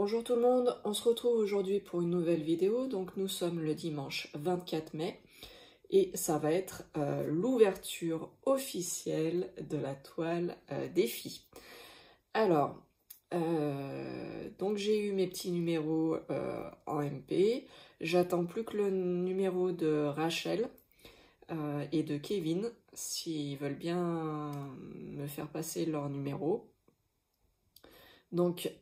Bonjour tout le monde, on se retrouve aujourd'hui pour une nouvelle vidéo. Donc nous sommes le dimanche 24 mai et ça va être l'ouverture officielle de la toile défi. Alors, donc j'ai eu mes petits numéros en MP. J'attends plus que le numéro de Rachel et de Kevin s'ils veulent bien me faire passer leur numéro. Donc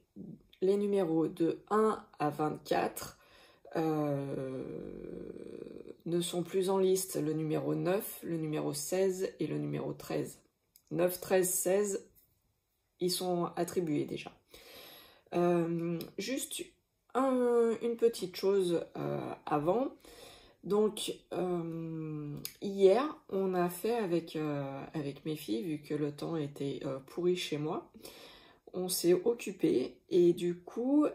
les numéros de 1 à 24 ne sont plus en liste. Le numéro 9, le numéro 16 et le numéro 13. 9, 13, 16, ils sont attribués déjà. Juste une petite chose avant. Donc, hier, on a fait avec mes filles, vu que le temps était pourri chez moi, on s'est occupé et du coup,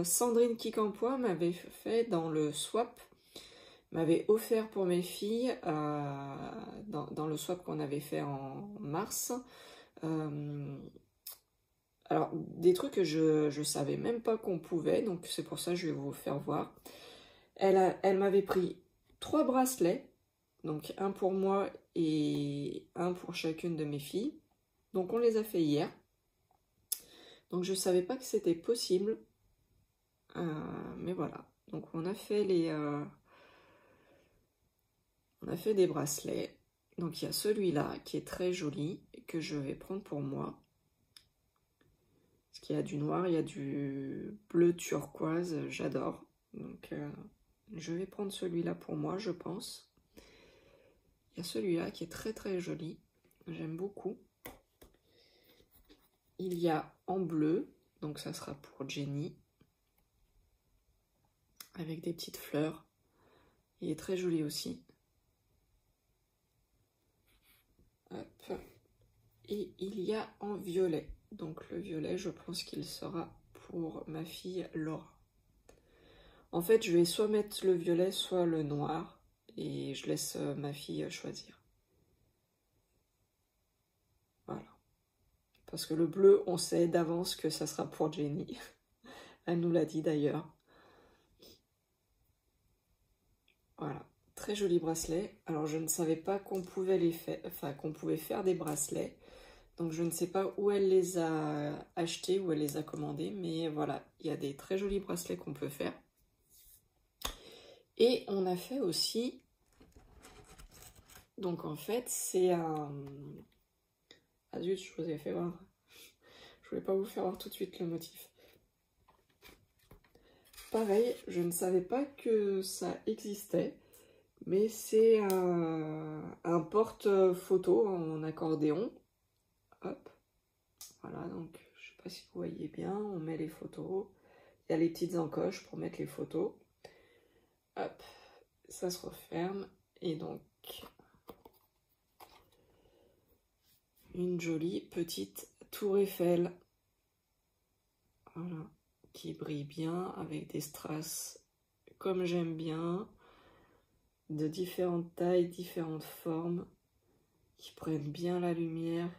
Sandrine Kikampois m'avait fait dans le swap, m'avait offert pour mes filles, dans le swap qu'on avait fait en mars, alors des trucs que je savais même pas qu'on pouvait, donc c'est pour ça que je vais vous faire voir. Elle m'avait pris 3 bracelets, donc un pour moi et un pour chacune de mes filles, donc on les a fait hier. Donc je savais pas que c'était possible, mais voilà. Donc on a fait des bracelets. Donc il y a celui-là qui est très joli que je vais prendre pour moi. Parce qu'il y a du noir, il y a du bleu turquoise, j'adore. Donc je vais prendre celui-là pour moi, je pense. Il y a celui-là qui est très très joli, j'aime beaucoup. Il y a en bleu, donc ça sera pour Jenny, avec des petites fleurs. Il est très joli aussi. Hop. Et il y a en violet. Donc le violet, je pense qu'il sera pour ma fille Laura. En fait, je vais soit mettre le violet, soit le noir. Et je laisse ma fille choisir. Voilà. Parce que le bleu, on sait d'avance que ça sera pour Jenny. Elle nous l'a dit d'ailleurs. Voilà. Très joli bracelet. Alors je ne savais pas qu'on pouvait qu'on pouvait faire des bracelets. Donc je ne sais pas où elle les a achetés, où elle les a commandés, mais voilà, il y a des très jolis bracelets qu'on peut faire. Et on a fait aussi, donc en fait c'est un... Ah zut, je vous ai fait voir. Je voulais pas vous faire voir tout de suite le motif. Pareil, je ne savais pas que ça existait, mais c'est un porte-photo en accordéon. Hop, voilà, donc je sais pas si vous voyez bien, on met les photos. Il y a les petites encoches pour mettre les photos. Hop, ça se referme. Et donc, une jolie petite tour Eiffel. Voilà, qui brille bien avec des strass comme j'aime bien, de différentes tailles, différentes formes, qui prennent bien la lumière.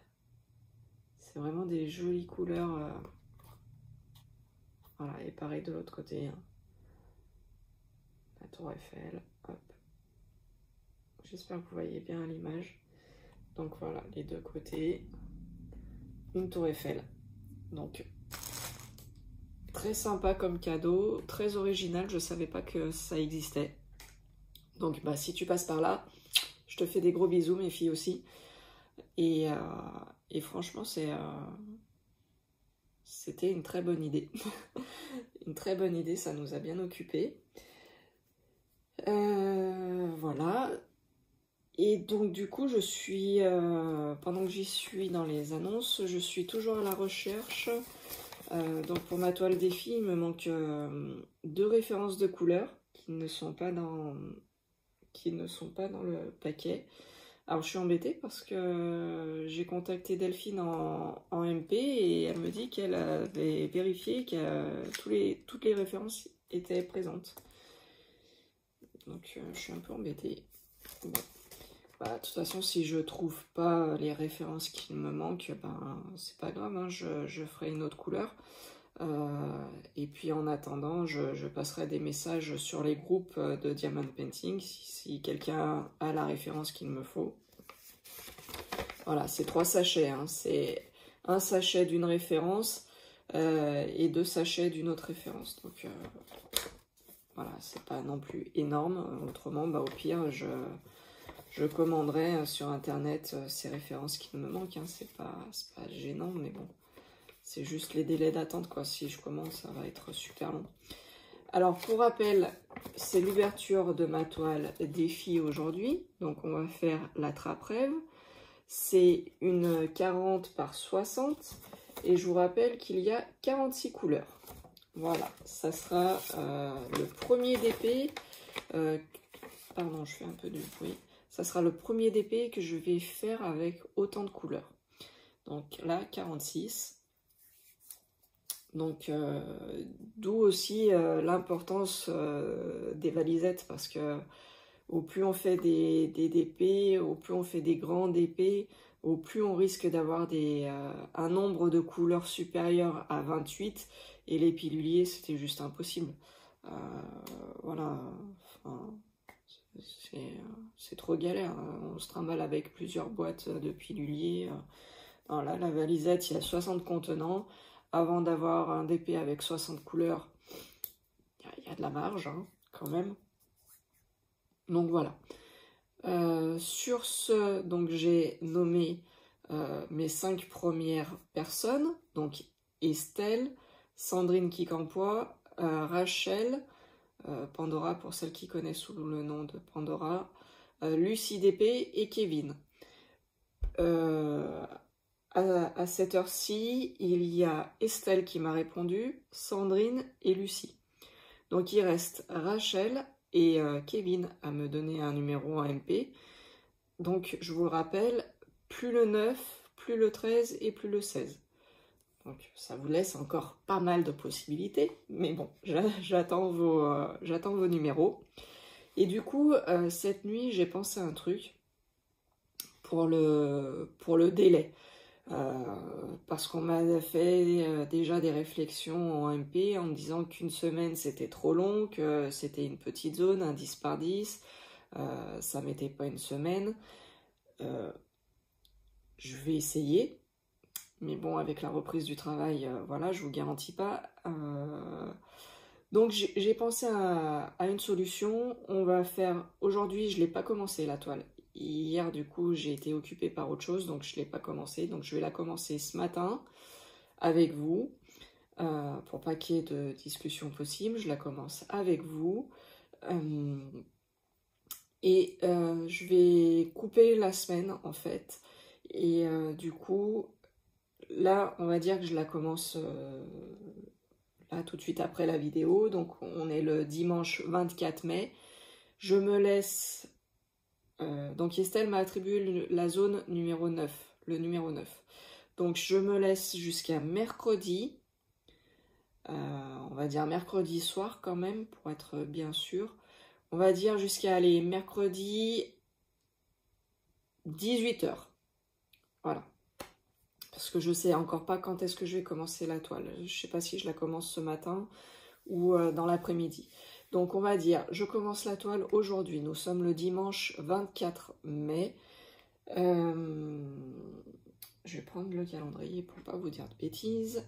C'est vraiment des jolies couleurs. Voilà, et pareil de l'autre côté. Hein. La tour Eiffel, hop. J'espère que vous voyez bien à l'image. Donc voilà, les deux côtés. Une tour Eiffel. Donc, très sympa comme cadeau, très original. Je savais pas que ça existait. Donc, bah, si tu passes par là, je te fais des gros bisous, mes filles aussi. Et franchement, c'était une très bonne idée. Une très bonne idée, ça nous a bien occupés. Voilà. Et donc du coup, je suis, pendant que j'y suis dans les annonces, je suis toujours à la recherche. Donc pour ma toile défi, il me manque 2 références de couleurs qui ne sont pas dans le paquet. Alors je suis embêtée parce que j'ai contacté Delphine en MP et elle me dit qu'elle avait vérifié que toutes les références étaient présentes. Donc je suis un peu embêtée. Bon. Bah, de toute façon, si je trouve pas les références qu'il me manquent, ben c'est pas grave, hein, je ferai une autre couleur. Et puis en attendant, je passerai des messages sur les groupes de Diamond Painting si quelqu'un a la référence qu'il me faut. Voilà, c'est 3 sachets, hein. C'est un sachet d'une référence et 2 sachets d'une autre référence. Donc voilà, c'est pas non plus énorme. Autrement, bah, au pire, je commanderai sur internet ces références qui me manquent. Hein. C'est pas gênant, mais bon. C'est juste les délais d'attente, quoi. Si je commande, ça va être super long. Alors, pour rappel, c'est l'ouverture de ma toile défi aujourd'hui. Donc, on va faire la trappe-rêve. C'est une 40 par 60. Et je vous rappelle qu'il y a 46 couleurs. Voilà, ça sera le premier DP. Pardon, je fais un peu du bruit. Ça sera le premier DP que je vais faire avec autant de couleurs. Donc là, 46. Donc, d'où aussi l'importance des valisettes, parce que au plus on fait des DP, au plus on fait des grands DP, au plus on risque d'avoir un nombre de couleurs supérieur à 28, et les piluliers, c'était juste impossible. Voilà, enfin, c'est trop galère, hein. On se trimballe avec plusieurs boîtes de piluliers. Là, la valisette, il y a 60 contenants. Avant d'avoir un DP avec 60 couleurs, il y a de la marge, hein, quand même. Donc voilà. Sur ce, donc j'ai nommé mes 5 premières personnes. Donc Estelle, Sandrine Quincampoix, Rachel, Pandora pour celles qui connaissent sous le nom de Pandora, Lucie DP et Kevin. À cette heure-ci, il y a Estelle qui m'a répondu, Sandrine et Lucie. Donc il reste Rachel et Kevin à me donner un numéro en MP. Donc je vous le rappelle, plus le 9, plus le 13 et plus le 16. Donc ça vous laisse encore pas mal de possibilités. Mais bon, j'attends vos numéros. Et du coup, cette nuit, j'ai pensé à un truc pour le délai. Parce qu'on m'a fait déjà des réflexions en MP en me disant qu'une semaine c'était trop long, que c'était une petite zone, un 10 par 10, ça mettait pas une semaine. Je vais essayer, mais bon, avec la reprise du travail, voilà, je vous garantis pas. Donc j'ai pensé à une solution. On va faire, aujourd'hui je l'ai pas commencé la toile. Hier, du coup, j'ai été occupée par autre chose, donc je ne l'ai pas commencé. Donc, je vais la commencer ce matin avec vous. Pour pas qu'il y ait de discussion possible, je la commence avec vous. Je vais couper la semaine, en fait. Et du coup, là, on va dire que je la commence là, tout de suite après la vidéo. Donc, on est le dimanche 24 mai. Je me laisse... donc Estelle m'a attribué la zone numéro 9, le numéro 9. Donc je me laisse jusqu'à mercredi, on va dire mercredi soir quand même, pour être bien sûr. On va dire jusqu'à aller mercredi 18 h. Voilà. Parce que je sais encore pas quand est-ce que je vais commencer la toile. Je sais pas si je la commence ce matin ou dans l'après-midi. Donc on va dire, je commence la toile aujourd'hui. Nous sommes le dimanche 24 mai. Je vais prendre le calendrier pour ne pas vous dire de bêtises.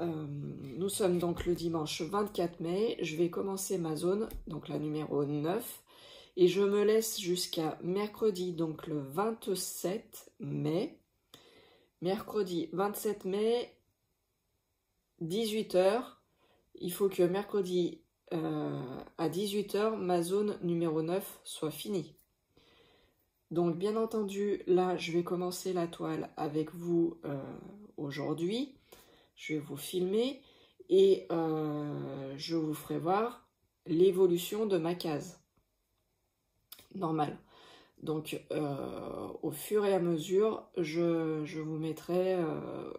Nous sommes donc le dimanche 24 mai. Je vais commencer ma zone, donc la numéro 9. Et je me laisse jusqu'à mercredi, donc le 27 mai. Mercredi 27 mai, 18 h. Il faut que mercredi... à 18 h, ma zone numéro 9 soit finie. Donc, bien entendu, là, je vais commencer la toile avec vous aujourd'hui. Je vais vous filmer et je vous ferai voir l'évolution de ma case normale. Donc, au fur et à mesure, je vous mettrai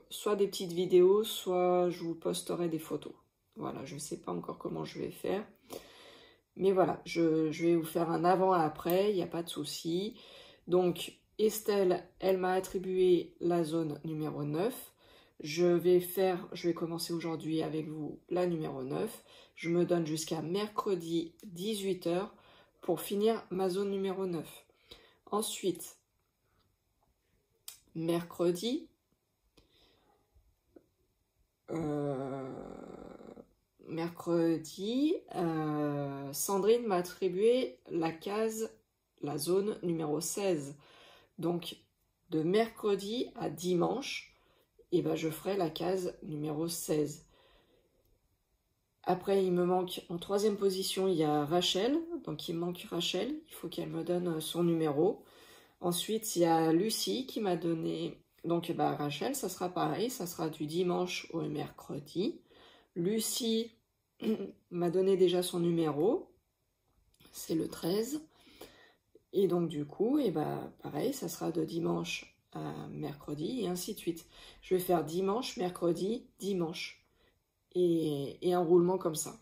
soit des petites vidéos, soit je vous posterai des photos. Voilà, je ne sais pas encore comment je vais faire. Mais voilà, je vais vous faire un avant-après, il n'y a pas de souci. Donc, Estelle, elle m'a attribué la zone numéro 9. Je vais commencer aujourd'hui avec vous la numéro 9. Je me donne jusqu'à mercredi 18 h pour finir ma zone numéro 9. Ensuite, mercredi, Sandrine m'a attribué la zone numéro 16. Donc, de mercredi à dimanche, et ben, je ferai la case numéro 16. Après, il me manque en troisième position, il y a Rachel. Donc, il me manque Rachel. Il faut qu'elle me donne son numéro. Ensuite, il y a Lucie qui m'a donné... Donc, bah, Rachel, ça sera pareil. Ça sera du dimanche au mercredi. Lucie m'a donné déjà son numéro. C'est le 13. Et donc, du coup, et bah, pareil, ça sera de dimanche à mercredi et ainsi de suite. Je vais faire dimanche, mercredi, dimanche. Et un roulement comme ça.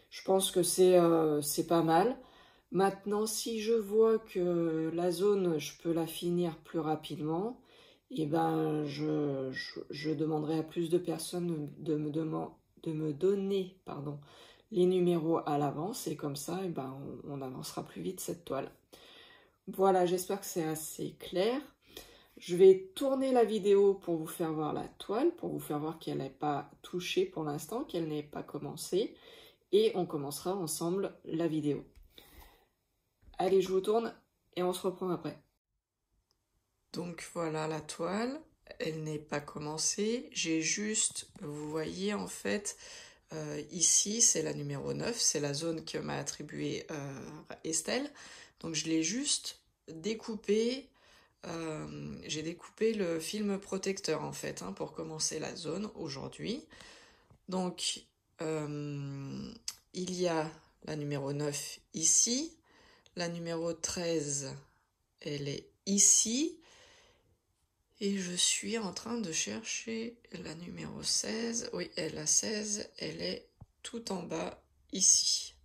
Je pense que c'est pas mal. Maintenant, si je vois que la zone, je peux la finir plus rapidement, et ben je demanderai à plus de personnes de me donner les numéros à l'avance, et comme ça, et ben, on avancera plus vite cette toile. Voilà, j'espère que c'est assez clair. Je vais tourner la vidéo pour vous faire voir la toile, pour vous faire voir qu'elle n'est pas touchée pour l'instant, qu'elle n'est pas commencée. Et on commencera ensemble la vidéo. Allez, je vous tourne et on se reprend après. Donc voilà la toile, elle n'est pas commencée. J'ai juste, vous voyez en fait, ici c'est la numéro 9, c'est la zone que m'a attribuée Estelle. Donc je l'ai juste découpée. J'ai découpé le film protecteur en fait pour commencer la zone aujourd'hui. Donc il y a la numéro 9 ici, la numéro 13 elle est ici, et je suis en train de chercher la numéro 16, oui la 16 elle est tout en bas ici.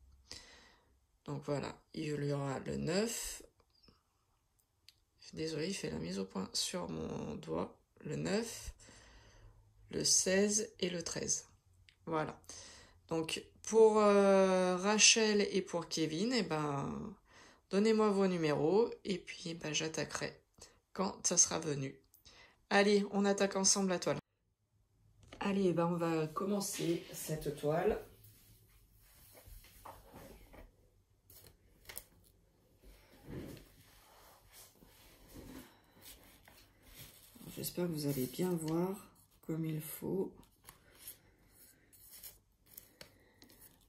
Donc voilà, il y aura le 9. Désolé, il fait la mise au point sur mon doigt. Le 9, le 16 et le 13. Voilà. Donc, pour Rachel et pour Kevin, eh ben, donnez-moi vos numéros et puis ben, j'attaquerai quand ça sera venu. Allez, on attaque ensemble la toile. Allez, ben, on va commencer cette toile. J'espère que vous allez bien voir comme il faut.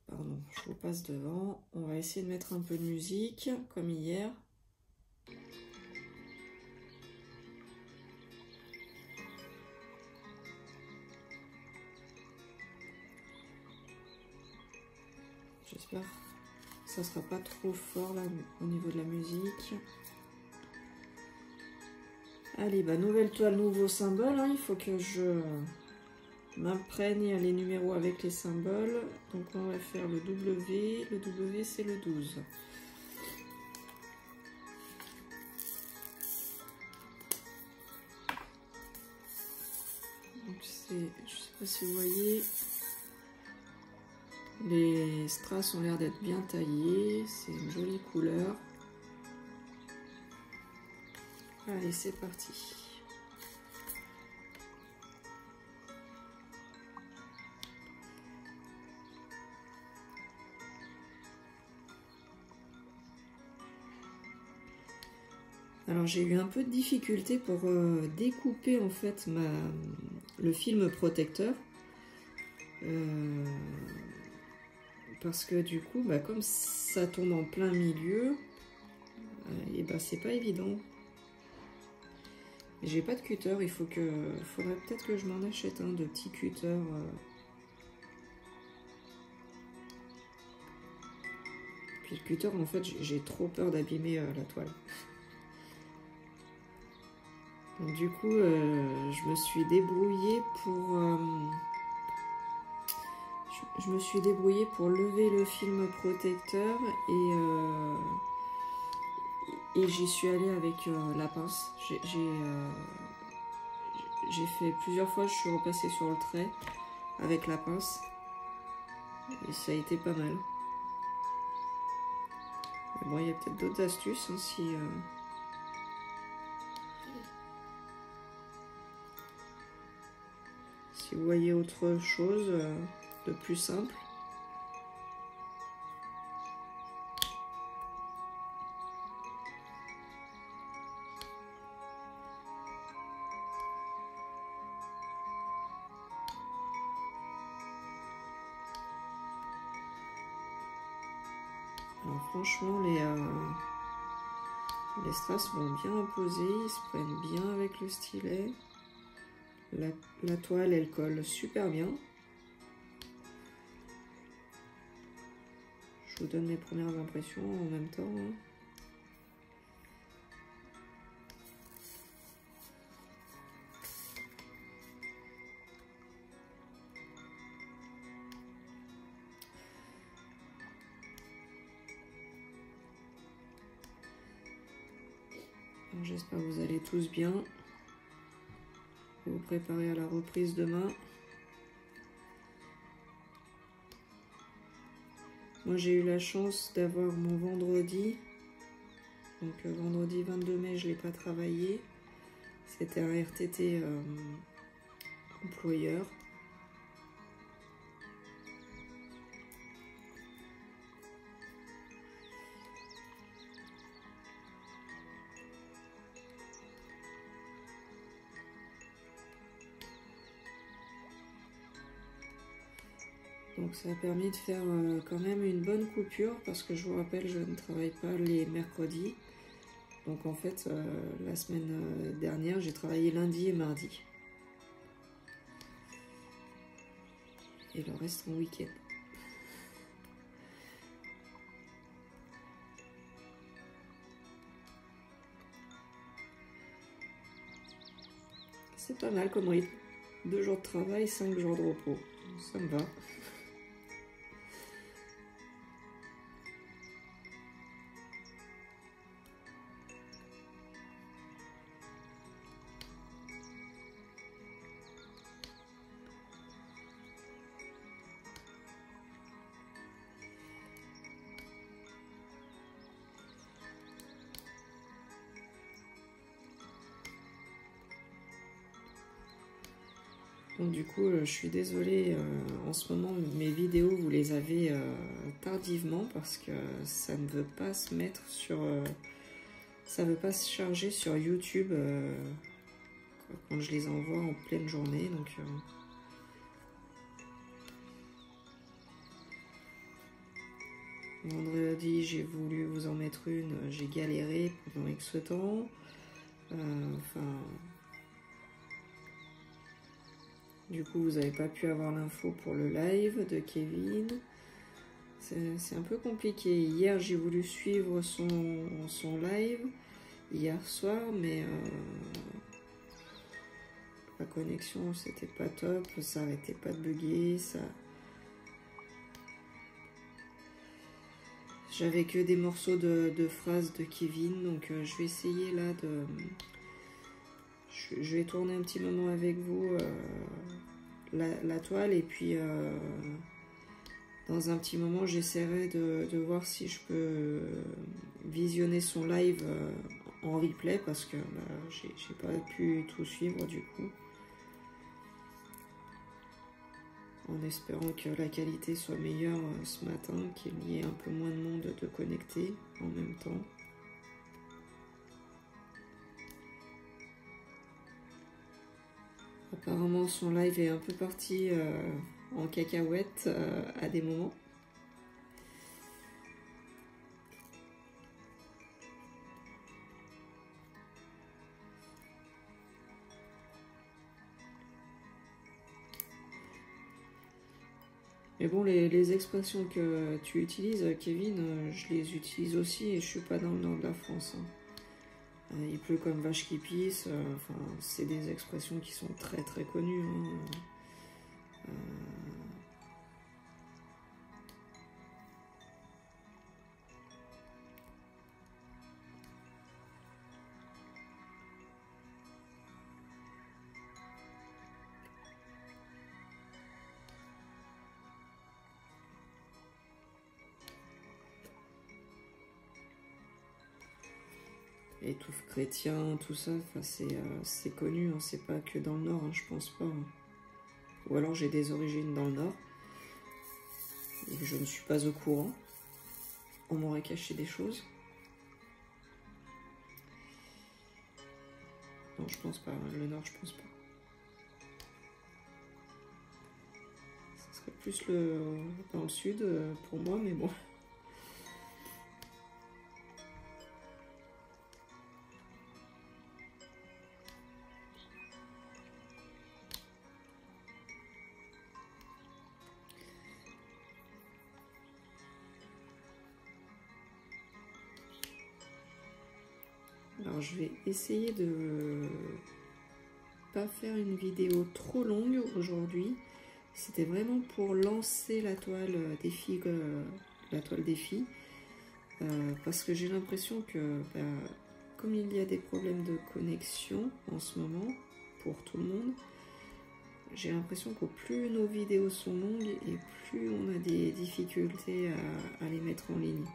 Pardon, je vous passe devant. On va essayer de mettre un peu de musique, comme hier. J'espère que ça sera pas trop fort là au niveau de la musique. Allez, bah nouvelle toile, nouveau symbole. Il faut que je m'imprègne les numéros avec les symboles. Donc on va faire le W. Le W c'est le 12. Donc c'est, je sais pas si vous voyez, les strass ont l'air d'être bien taillés. C'est une jolie couleur. Allez, c'est parti. Alors j'ai eu un peu de difficulté pour découper en fait le film protecteur. Parce que du coup, bah, comme ça tombe en plein milieu, et bah, c'est pas évident. J'ai pas de cutter, faudrait peut-être que je m'en achète un de petits cutters. Puis le cutter, en fait, j'ai trop peur d'abîmer la toile. Donc, du coup, je me suis débrouillée pour lever le film protecteur et j'y suis allée avec la pince. j'ai fait plusieurs fois, je suis repassée sur le trait avec la pince. Et ça a été pas mal. Mais bon, il y a peut-être d'autres astuces hein, si vous voyez autre chose de plus simple. Alors franchement, les strass vont bien imposer, ils se prennent bien avec le stylet. La toile, elle colle super bien. Je vous donne mes premières impressions en même temps. Hein. J'espère que vous allez tous bien. Vous préparez à la reprise demain. Moi j'ai eu la chance d'avoir mon vendredi. Donc vendredi 22 mai je ne l'ai pas travaillé. C'était un RTT employeur. Donc ça a permis de faire quand même une bonne coupure parce que je vous rappelle, je ne travaille pas les mercredis. Donc en fait, la semaine dernière, j'ai travaillé lundi et mardi. Et le reste mon week-end. C'est pas mal comme rythme. 2 jours de travail, 5 jours de repos. Ça me va. Donc du coup, je suis désolée, en ce moment, mes vidéos, vous les avez tardivement parce que ça ne veut pas se mettre sur... ça ne veut pas se charger sur YouTube quand je les envoie en pleine journée. Donc, vendredi, j'ai voulu vous en mettre une, j'ai galéré pendant X temps. Enfin... Du coup, vous n'avez pas pu avoir l'info pour le live de Kevin. C'est un peu compliqué. Hier, j'ai voulu suivre son live, hier soir, mais la connexion, c'était pas top. Ça arrêtait pas de bugger. J'avais que des morceaux de phrases de Kevin, donc je vais essayer là de... Je vais tourner un petit moment avec vous la toile et puis dans un petit moment j'essaierai de voir si je peux visionner son live en replay parce que j'ai pas pu tout suivre du coup. En espérant que la qualité soit meilleure ce matin, qu'il y ait un peu moins de monde de connecté en même temps. Apparemment, son live est un peu parti en cacahuète à des moments. Mais bon, les expressions que tu utilises, Kevin, je les utilise aussi et je suis pas dans le nord de la France. Hein. Il pleut comme vache qui pisse, enfin, c'est des expressions qui sont très très connues. Hein. étouffe chrétien, tout ça, enfin, c'est connu, hein, c'est pas que dans le Nord, hein, je pense pas. Hein. Ou alors j'ai des origines dans le Nord, et que je ne suis pas au courant. On m'aurait caché des choses. Non, je pense pas, hein, le Nord, je pense pas. Ce serait plus dans le Sud pour moi, mais bon. Alors je vais essayer de pas faire une vidéo trop longue aujourd'hui. C'était vraiment pour lancer la toile des filles, parce que j'ai l'impression que comme il y a des problèmes de connexion en ce moment pour tout le monde, j'ai l'impression qu'au plus nos vidéos sont longues et plus on a des difficultés à les mettre en ligne.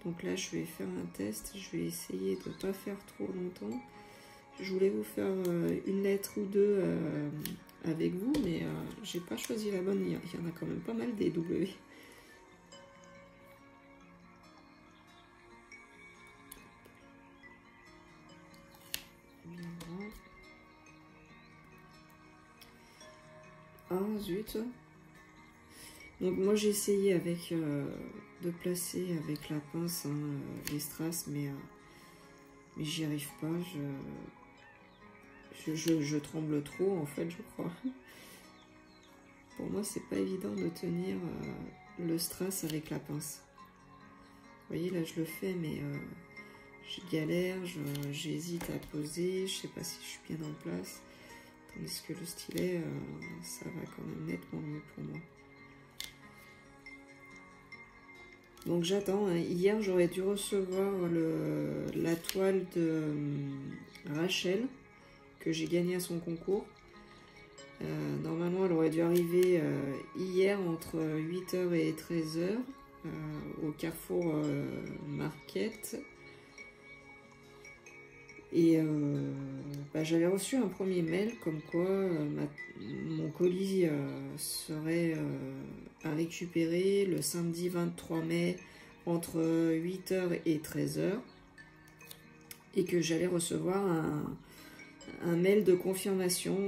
Donc là, je vais faire un test. Je vais essayer de ne pas faire trop longtemps. Je voulais vous faire une lettre ou deux avec vous, mais j'ai pas choisi la bonne. Il y en a quand même pas mal des W. Ah zut. Donc moi j'ai essayé avec de placer avec la pince hein, les strass, mais j'y arrive pas. Je tremble trop en fait, je crois. Pour moi c'est pas évident de tenir le strass avec la pince. Vous voyez là je le fais, mais je galère, j'hésite à poser, je sais pas si je suis bien en place. Tandis que le stylet, ça va quand même nettement mieux pour moi. Donc j'attends. Hein. Hier, j'aurais dû recevoir la toile de Rachel, que j'ai gagnée à son concours. Normalement, elle aurait dû arriver hier entre 8h et 13h au Carrefour Market. Et j'avais reçu un premier mail comme quoi mon colis serait à récupérer le samedi 23 mai entre 8h et 13h et que j'allais recevoir un mail de confirmation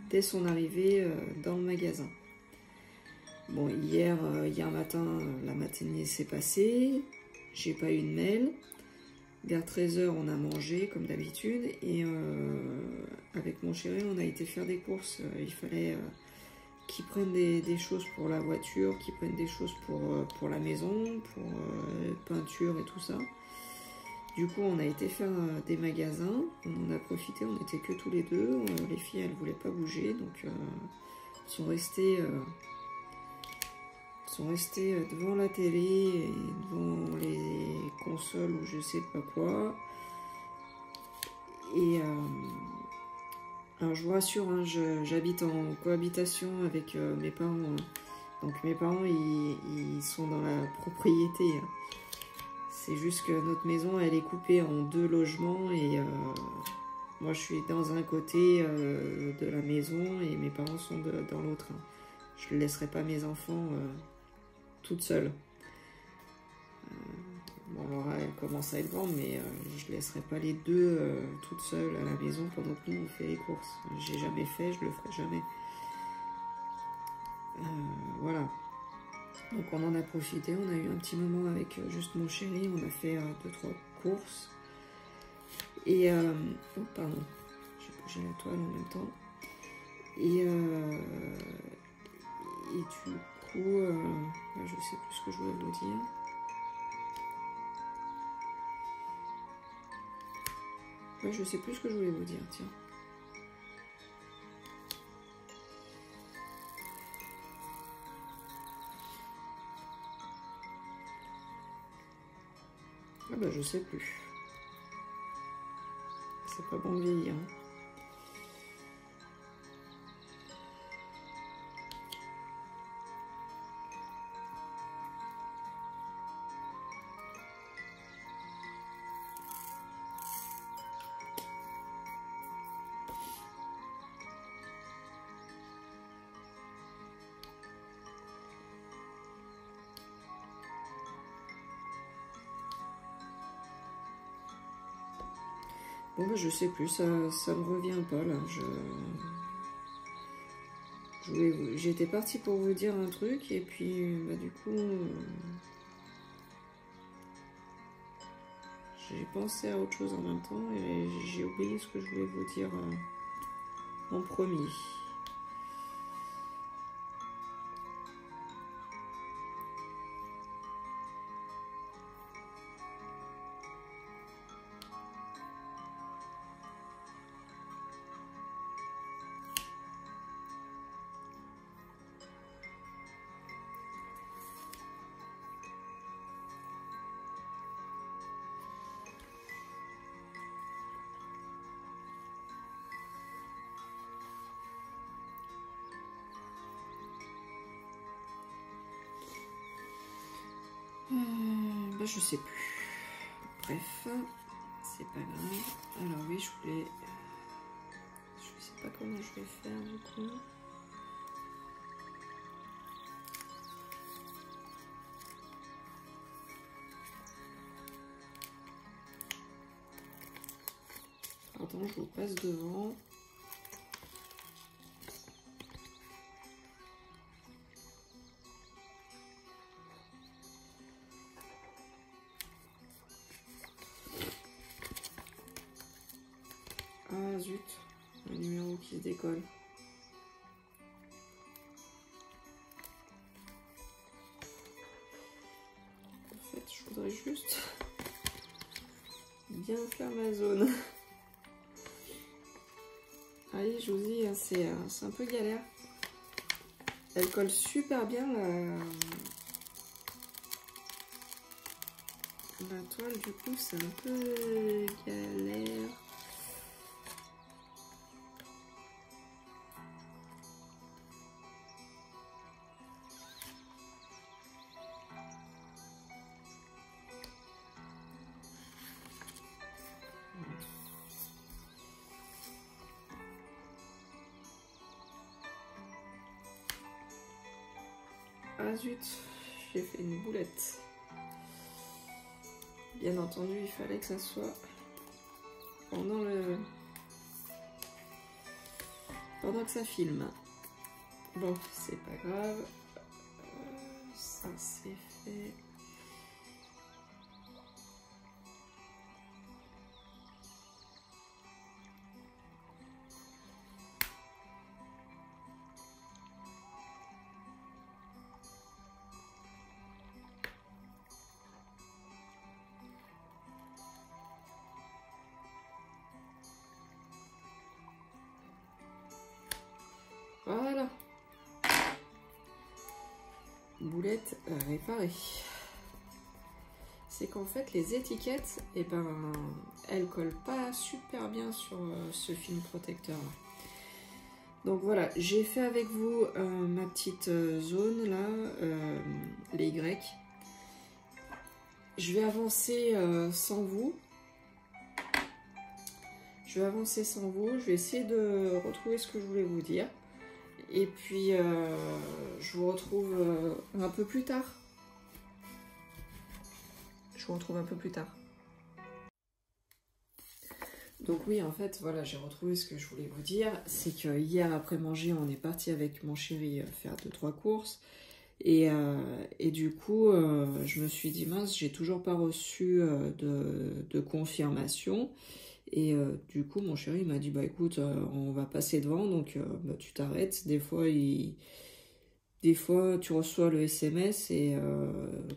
dès son arrivée dans le magasin. Bon, hier matin, la matinée s'est passée, j'ai pas eu de mail. Vers 13h, on a mangé comme d'habitude et avec mon chéri, on a été faire des courses. Il fallait qu'ils prennent des choses pour la voiture, qu'ils prennent des choses pour la maison, pour peinture et tout ça. Du coup, on a été faire des magasins, on en a profité, on n'était que tous les deux. Les filles, elles ne voulaient pas bouger, donc sont restées devant la télé et devant les consoles ou je sais pas quoi. Et alors je vous rassure, hein, j'habite en cohabitation avec mes parents. Hein. Donc mes parents, ils sont dans la propriété. Hein. C'est juste que notre maison, elle est coupée en 2 logements et moi je suis dans un côté de la maison et mes parents sont dans l'autre. Hein. Je ne laisserai pas mes enfants toute seule. Bon, alors elle commence à être grande, mais je ne laisserai pas les deux toutes seules à la maison pendant que nous on fait les courses. J'ai jamais fait, je le ferai jamais. Voilà. Donc on en a profité, on a eu un petit moment avec juste mon chéri, on a fait 2-3 courses. Et oh pardon, j'ai bougé la toile en même temps. Et du coup, je sais plus ce que je voulais vous dire. Ouais, je sais plus ce que je voulais vous dire, tiens. Ah bah je sais plus. C'est pas bon de vieillir. Hein. Bon, bah, je sais plus, ça me revient pas, là. J'étais partie pour vous dire un truc, et puis, bah, du coup, j'ai pensé à autre chose en même temps, et j'ai oublié ce que je voulais vous dire en premier. Bah, je sais plus. Bref, c'est pas grave. Alors oui, je sais pas comment je vais faire du coup. Pardon, je vous passe devant. Ah zut, un numéro qui se décolle. En fait, je voudrais juste bien faire ma zone. Allez, je vous dis, c'est un peu galère. Elle colle super bien la toile, du coup, c'est un peu galère. Ah zut, j'ai fait une boulette. Bien entendu, il fallait que ça soit pendant que ça filme. Bon, c'est pas grave. Ça c'est fait. Voilà. Boulette réparée. C'est qu'en fait les étiquettes, eh ben, elles collent pas super bien sur ce film protecteur là. Donc voilà, j'ai fait avec vous ma petite zone là, les Y. Je vais avancer sans vous. Je vais avancer sans vous. Je vais essayer de retrouver ce que je voulais vous dire. Et puis, je vous retrouve un peu plus tard. Je vous retrouve un peu plus tard. Donc oui, en fait, voilà, j'ai retrouvé ce que je voulais vous dire. C'est que hier après manger, on est parti avec mon chéri faire 2-3 courses. Et du coup, je me suis dit, mince, j'ai toujours pas reçu de confirmation. Et du coup, mon chéri m'a dit, bah écoute, on va passer devant, donc bah, tu t'arrêtes. Des fois, tu reçois le SMS et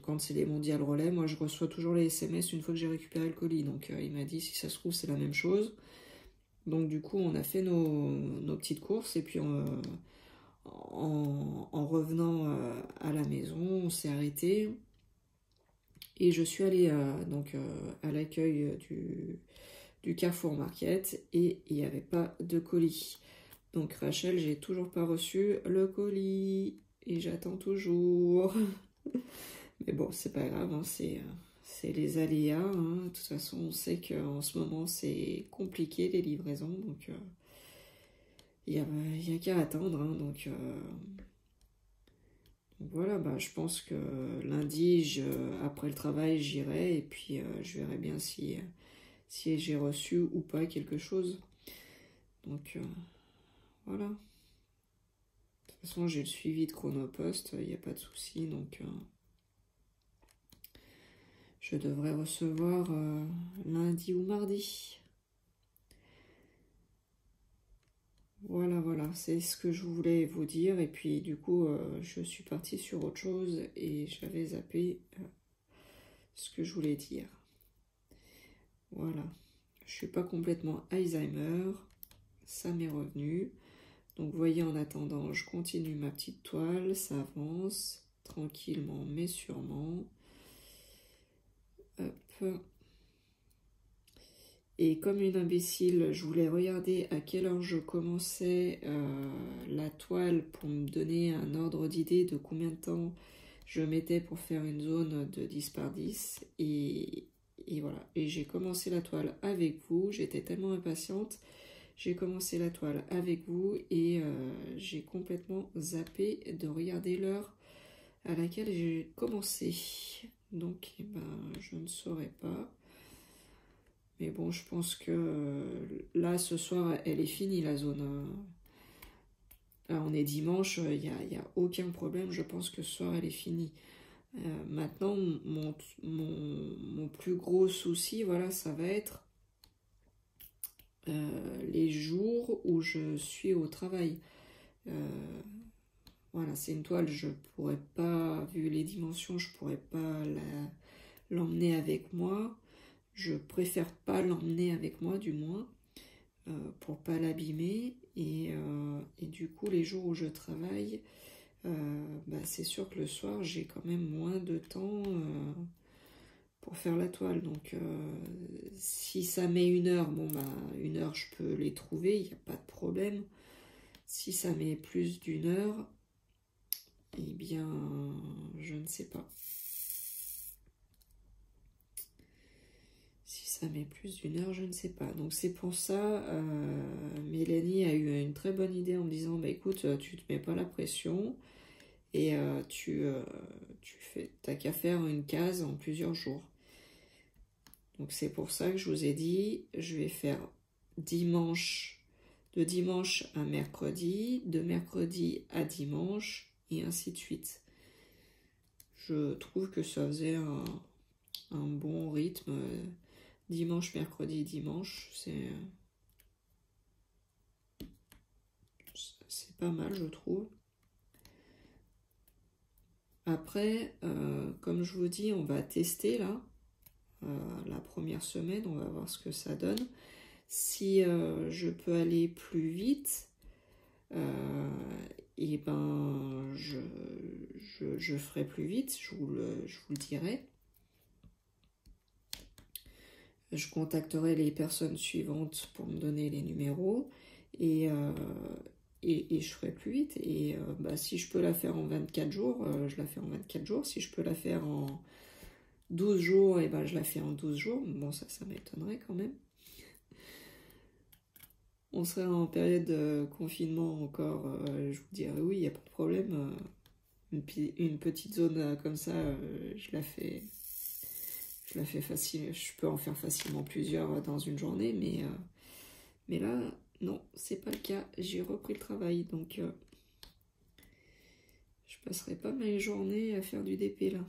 quand c'est les mondiales relais, moi je reçois toujours les SMS une fois que j'ai récupéré le colis. Donc il m'a dit, si ça se trouve, c'est la même chose. Donc du coup, on a fait nos petites courses et puis en revenant à la maison, on s'est arrêté. Et je suis allée donc, à l'accueil du Carrefour Market et il n'y avait pas de colis. Donc Rachel, j'ai toujours pas reçu le colis et j'attends toujours. Mais bon, c'est pas grave, hein, c'est les aléas. Hein. De toute façon, on sait qu'en ce moment, c'est compliqué les livraisons. Donc il y a qu'à attendre. Hein, donc voilà, bah, je pense que lundi, après le travail, j'irai et puis je verrai bien si si j'ai reçu ou pas quelque chose. Donc voilà. De toute façon, j'ai le suivi de Chronopost, il n'y a pas de souci, donc je devrais recevoir lundi ou mardi. Voilà, voilà, c'est ce que je voulais vous dire. Et puis du coup, je suis partie sur autre chose et j'avais zappé ce que je voulais dire. Voilà, je suis pas complètement Alzheimer, ça m'est revenu. Donc vous voyez, en attendant, je continue ma petite toile, ça avance tranquillement mais sûrement. Hop. Et comme une imbécile, je voulais regarder à quelle heure je commençais la toile pour me donner un ordre d'idée de combien de temps je mettais pour faire une zone de 10 par 10. Et voilà. Et j'ai commencé la toile avec vous. J'étais tellement impatiente. J'ai commencé la toile avec vous et j'ai complètement zappé de regarder l'heure à laquelle j'ai commencé. Donc, eh ben, je ne saurais pas. Mais bon, je pense que là, ce soir, elle est finie, la zone. Là, on est dimanche, il n'y a aucun problème. Je pense que ce soir, elle est finie. Maintenant, mon plus gros souci, voilà, ça va être les jours où je suis au travail. Voilà, c'est une toile, je pourrais pas, vu les dimensions, je pourrais pas l'emmener avec moi. Je préfère pas l'emmener avec moi, du moins, pour pas l'abîmer. Et du coup, les jours où je travaille, bah, c'est sûr que le soir, j'ai quand même moins de temps pour faire la toile. Donc, si ça met 1 heure, bon, bah, 1 heure, je peux les trouver, il n'y a pas de problème. Si ça met plus d'1 heure, eh bien, je ne sais pas. Si ça met plus d'1 heure, je ne sais pas. Donc c'est pour ça, Mélanie a eu une très bonne idée en me disant, bah écoute, tu te mets pas la pression et t'as qu'à faire une case en plusieurs jours. Donc c'est pour ça que je vous ai dit, je vais faire dimanche, de dimanche à mercredi, de mercredi à dimanche, et ainsi de suite. Je trouve que ça faisait un bon rythme. Dimanche, mercredi, dimanche, c'est pas mal, je trouve. Après, comme je vous dis, on va tester là, la première semaine, on va voir ce que ça donne. Si je peux aller plus vite, et ben je ferai plus vite, je vous le dirai. Je contacterai les personnes suivantes pour me donner les numéros et je ferai plus vite. Et bah, si je peux la faire en 24 jours, je la fais en 24 jours. Si je peux la faire en 12 jours, et ben je la fais en 12 jours. Bon, ça m'étonnerait quand même. On serait en période de confinement encore, je vous dirais oui, il n'y a pas de problème. Une petite zone comme ça, je la fais facile. Je peux en faire facilement plusieurs dans une journée, mais là, non, c'est pas le cas. J'ai repris le travail, donc je passerai pas mes journées à faire du DP là.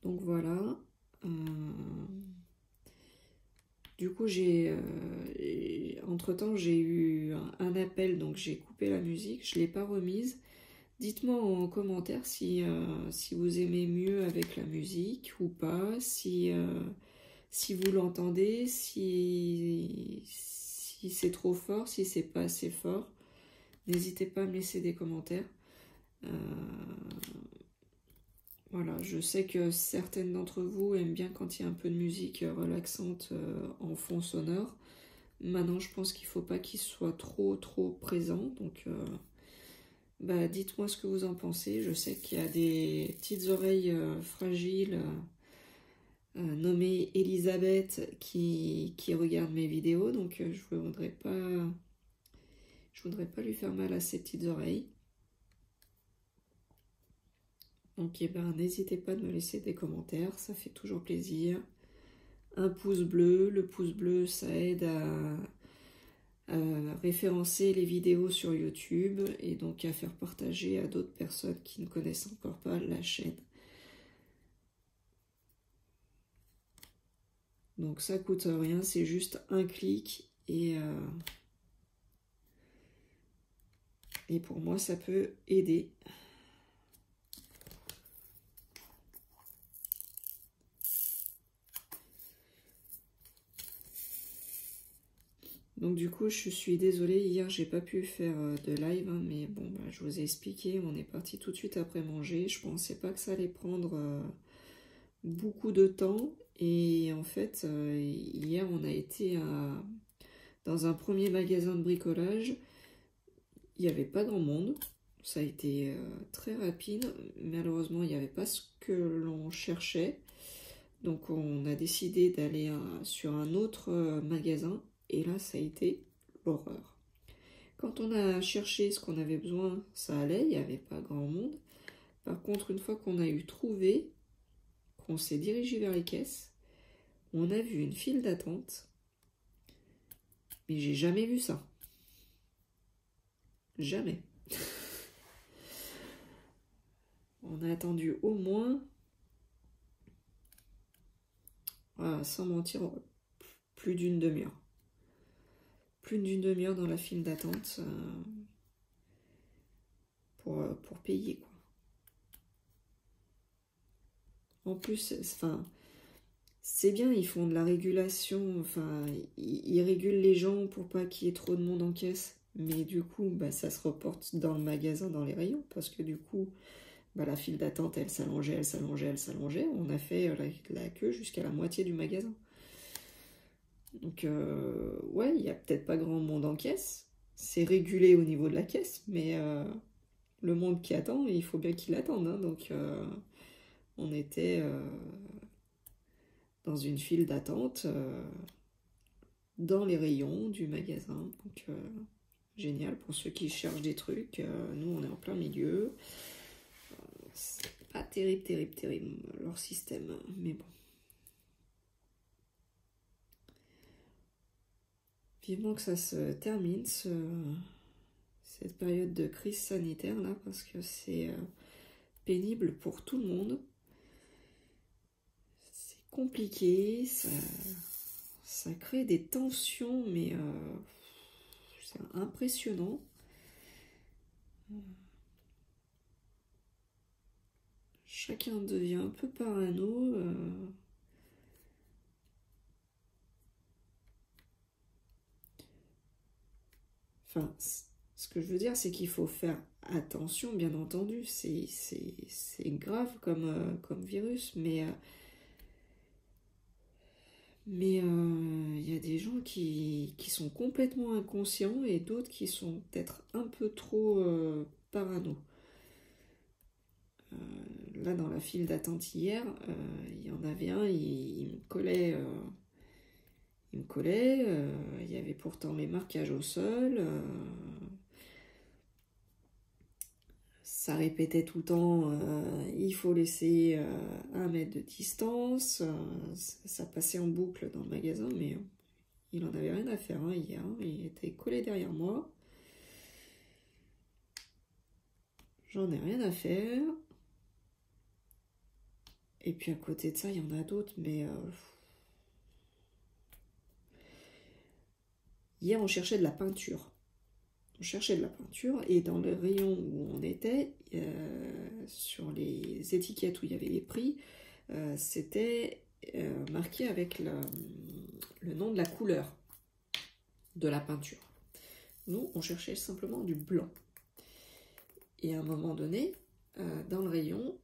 Donc voilà. Du coup, entre-temps, j'ai eu un appel, donc j'ai coupé la musique, je ne l'ai pas remise. Dites-moi en commentaire si vous aimez mieux avec la musique ou pas, si vous l'entendez, si c'est trop fort, si c'est pas assez fort. N'hésitez pas à me laisser des commentaires. Voilà, je sais que certaines d'entre vous aiment bien quand il y a un peu de musique relaxante en fond sonore. Maintenant, je pense qu'il ne faut pas qu'il soit trop présent. Donc, bah, dites-moi ce que vous en pensez. Je sais qu'il y a des petites oreilles fragiles nommées Elisabeth qui regardent mes vidéos. Donc, je ne voudrais pas lui faire mal à ses petites oreilles. Donc eh ben, n'hésitez pas de me laisser des commentaires, ça fait toujours plaisir. Un pouce bleu, le pouce bleu ça aide à référencer les vidéos sur YouTube et donc à faire partager à d'autres personnes qui ne connaissent encore pas la chaîne. Donc ça coûte rien, c'est juste un clic et pour moi ça peut aider. Donc du coup je suis désolée, hier j'ai pas pu faire de live, hein, mais bon bah, je vous ai expliqué, on est parti tout de suite après manger. Je pensais pas que ça allait prendre beaucoup de temps et en fait hier on a été dans un premier magasin de bricolage. Il n'y avait pas grand monde, ça a été très rapide, malheureusement il n'y avait pas ce que l'on cherchait. Donc on a décidé d'aller sur un autre magasin et là ça a été l'horreur. Quand on a cherché ce qu'on avait besoin, ça allait, il n'y avait pas grand monde. Par contre, une fois qu'on a eu trouvé, qu'on s'est dirigé vers les caisses, on a vu une file d'attente. Mais j'ai jamais vu ça. Jamais. On a attendu au moins, sans mentir, plus d'une demi-heure. Plus d'une demi-heure dans la file d'attente pour payer, quoi. En plus, enfin, c'est bien, ils font de la régulation, enfin, ils régulent les gens pour pas qu'il y ait trop de monde en caisse. Mais du coup, bah, ça se reporte dans le magasin, dans les rayons, parce que du coup, bah, la file d'attente, elle s'allongeait, elle s'allongeait, elle s'allongeait. On a fait la queue jusqu'à la moitié du magasin. Donc, ouais, il n'y a peut-être pas grand monde en caisse. C'est régulé au niveau de la caisse, mais le monde qui attend, il faut bien qu'il attende. Hein. Donc, on était dans une file d'attente dans les rayons du magasin. Donc, génial pour ceux qui cherchent des trucs. Nous, on est en plein milieu. C'est pas terrible, terrible, terrible leur système, mais bon. Vivement que ça se termine, cette période de crise sanitaire là, parce que c'est pénible pour tout le monde. C'est compliqué, ça crée des tensions, mais c'est impressionnant. Chacun devient un peu parano. Enfin, ce que je veux dire, c'est qu'il faut faire attention, bien entendu. C'est grave comme virus, mais il y a des gens qui sont complètement inconscients et d'autres qui sont peut-être un peu trop parano. Là, dans la file d'attente hier, il y en avait un, il me collait. Il y avait pourtant mes marquages au sol. Ça répétait tout le temps, il faut laisser 1 mètre de distance. Ça passait en boucle dans le magasin, mais il en avait rien à faire hein, hier. Il était collé derrière moi. J'en ai rien à faire. Et puis à côté de ça, il y en a d'autres, mais... Hier, on cherchait de la peinture. On cherchait de la peinture et dans le rayon où on était, sur les étiquettes où il y avait les prix, c'était marqué avec le nom de la couleur de la peinture. Nous, on cherchait simplement du blanc. Et à un moment donné, dans le rayon,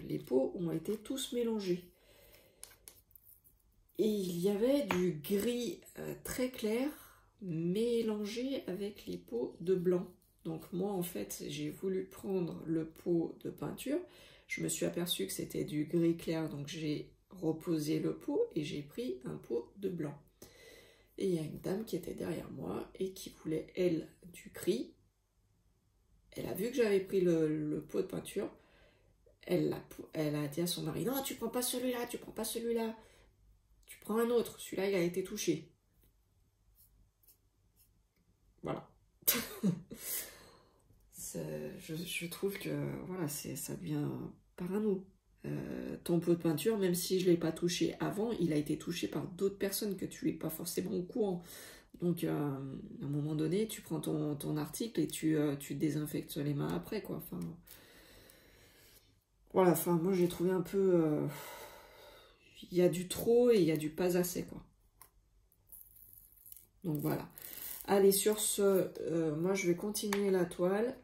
les pots ont été tous mélangés. Et il y avait du gris très clair mélangé avec les pots de blanc. Donc moi en fait j'ai voulu prendre le pot de peinture, je me suis aperçue que c'était du gris clair, donc j'ai reposé le pot et j'ai pris un pot de blanc. Et il y a une dame qui était derrière moi et qui voulait elle du gris. Elle a vu que j'avais pris le pot de peinture, elle a dit à son mari, non, tu prends pas celui-là, tu prends pas celui-là, tu prends un autre, celui-là il a été touché. Voilà. Je trouve que voilà, ça devient parano. Ton pot de peinture, même si je ne l'ai pas touché avant, il a été touché par d'autres personnes que tu n'es pas forcément au courant. Donc, à un moment donné, tu prends ton article et tu te désinfectes les mains après, quoi. Enfin, voilà, enfin, moi, j'ai trouvé un peu... il y a du trop et il y a du pas assez, quoi. Donc, voilà. Allez, sur ce, moi, je vais continuer la toile.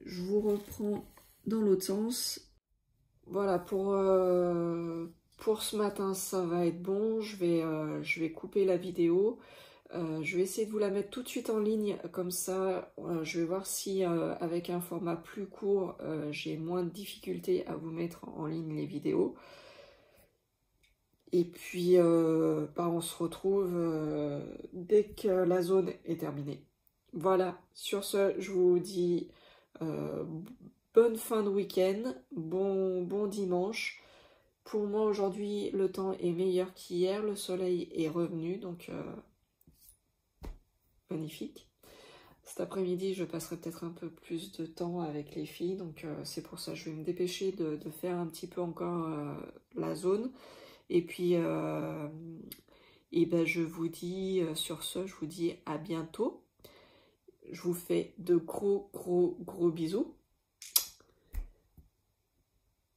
Je vous reprends dans l'autre sens. Voilà, pour ce matin, ça va être bon. Je vais couper la vidéo. Je vais essayer de vous la mettre tout de suite en ligne. Comme ça, je vais voir si, avec un format plus court, j'ai moins de difficultés à vous mettre en ligne les vidéos. Et puis, on se retrouve dès que la zone est terminée. Voilà, sur ce, je vous dis bonne fin de week-end, bon dimanche. Pour moi, aujourd'hui, le temps est meilleur qu'hier. Le soleil est revenu, donc magnifique. Cet après-midi, je passerai peut-être un peu plus de temps avec les filles, donc c'est pour ça que je vais me dépêcher de faire un petit peu encore la zone. Et puis, je vous dis, sur ce, je vous dis à bientôt. Je vous fais de gros bisous.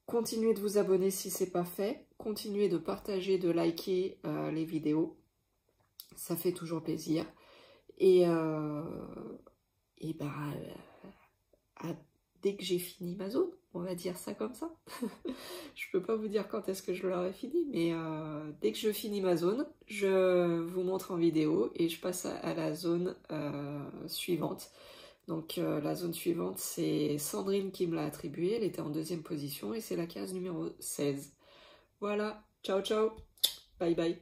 Continuez de vous abonner si ce n'est pas fait. Continuez de partager, de liker les vidéos. Ça fait toujours plaisir. Et dès que j'ai fini ma zone, on va dire ça comme ça. Je peux pas vous dire quand est-ce que je l'aurai fini, mais dès que je finis ma zone, je vous montre en vidéo et je passe à la zone suivante. Donc la zone suivante, c'est Sandrine qui me l'a attribuée, elle était en 2e position et c'est la case numéro 16. Voilà, ciao ciao, bye bye.